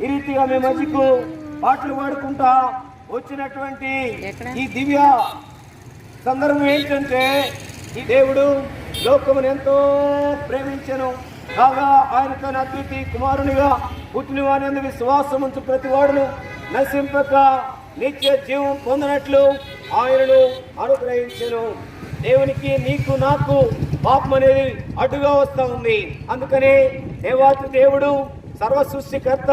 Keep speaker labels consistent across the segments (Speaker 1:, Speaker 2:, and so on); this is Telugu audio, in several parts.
Speaker 1: ఈ రీతిగా మీ మధ్యకు పాటలు పాడుకుంటా వచ్చినటువంటి ఈ దివ్య సందర్భం ఏంటంటే, ఈ దేవుడు లోకమును ఎంతో ప్రేమించెను కాగా ఆయన తన అద్వితీయ కుమారునిగా పుట్టిన వాని యందు విశ్వాసం ఉంచు ప్రతి వాడును నశింపక నిత్య జీవం పొందినట్లు ఆయనను అనుగ్రహించెను. దేవునికి నీకు నాకు పాపం అనేది అడ్డుగా వస్తూ ఉంది. అందుకనే దేవాతి దేవుడు సర్వ సృష్టికర్త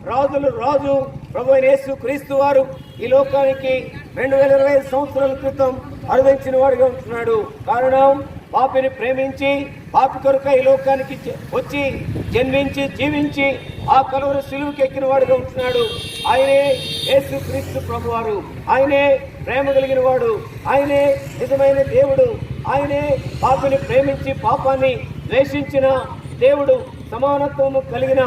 Speaker 1: రాజులు రాజు ప్రభు యేసు క్రీస్తు వారు ఈ లోకానికి 2025 సంవత్సరాల క్రితం అనుభవించిన వాడిగా ఉంటున్నాడు. కారణం పాపిని ప్రేమించి పాపి కొరకు ఈ లోకానికి వచ్చి జన్మించి జీవించి ఆ కలువరి సిలువకి ఎక్కిన వాడుగా ఉంటున్నాడు. ఆయనే యేసు క్రీస్తు ప్రభు వారు. ఆయనే ప్రేమ కలిగిన వాడు. ఆయనే నిజమైన దేవుడు. ఆయనే పాపిని ప్రేమించి పాపాన్ని ద్వేషించిన దేవుడు. సమానత్వము కలిగిన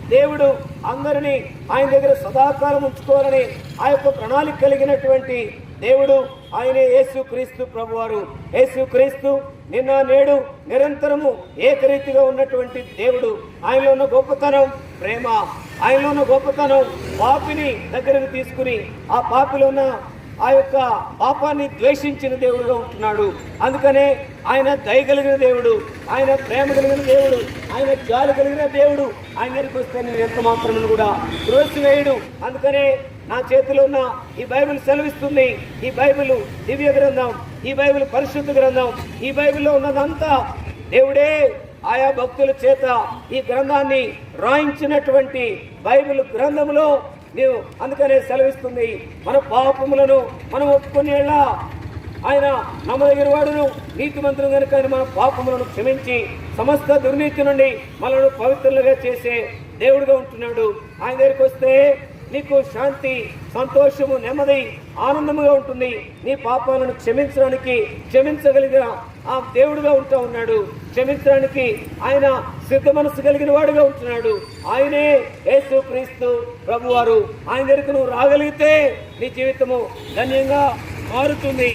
Speaker 1: దేవుడు. అందరినీ ఆయన దగ్గర సదాకాలం ఉంచుకోవాలని ఆ యొక్క ప్రణాళిక కలిగినటువంటి దేవుడు ఆయనే యేసు క్రీస్తు ప్రభువారు. యేసు క్రీస్తు నిన్న నేడు నిరంతరము ఏకరీతిగా ఉన్నటువంటి దేవుడు. ఆయనలో ఉన్న గొప్పతనం ప్రేమ. ఆయనలో ఉన్న గొప్పతనం పాపిని దగ్గరకు తీసుకుని ఆ పాపిలో ఉన్న ఆ యొక్క పాపాన్ని ద్వేషించిన దేవుడుగా ఉంటున్నాడు. అందుకనే ఆయన దయ కలిగిన దేవుడు, ఆయన ప్రేమ కలిగిన దేవుడు, ఆయన జాలి కలిగిన దేవుడు. ఆయన దగ్గరికి వస్తే నేను ఎంత మాత్రం కూడా త్రోసివేయడు. అందుకనే నా చేతిలో ఉన్న ఈ బైబిల్ సెలవిస్తుంది. ఈ బైబిల్ దివ్య గ్రంథం, ఈ బైబిల్ పరిశుద్ధ గ్రంథం. ఈ బైబిల్లో ఉన్నదంతా దేవుడే ఆయా భక్తుల చేత ఈ గ్రంథాన్ని రాయించినటువంటి బైబిల్ గ్రంథంలో నీవు అందుకనే సెలవిస్తుంది. మన పాపములను మనం ఒప్పుకునేలా ఆయన నమ్మదగిన వాడును నీతిమంతులు కనుక ఆయన మన పాపములను క్షమించి సమస్త దుర్నీతి నుండి మనను పవిత్రులుగా చేసే దేవుడుగా ఉంటున్నాడు. ఆయన దగ్గరికి వస్తే నీకు శాంతి, సంతోషము, నెమ్మది, ఆనందముగా ఉంటుంది. నీ పాపాలను క్షమించగలిగిన ఆ దేవుడుగా ఉంటూ ఉన్నాడు. క్షమించడానికి ఆయన సిద్ధ మనసు కలిగిన వాడుగా ఉంటున్నాడు. ఆయనే యేసు క్రీస్తు ప్రభువారు. ఆయన దగ్గరకు నువ్వు రాగలిగితే నీ జీవితము ధన్యంగా మారుతుంది.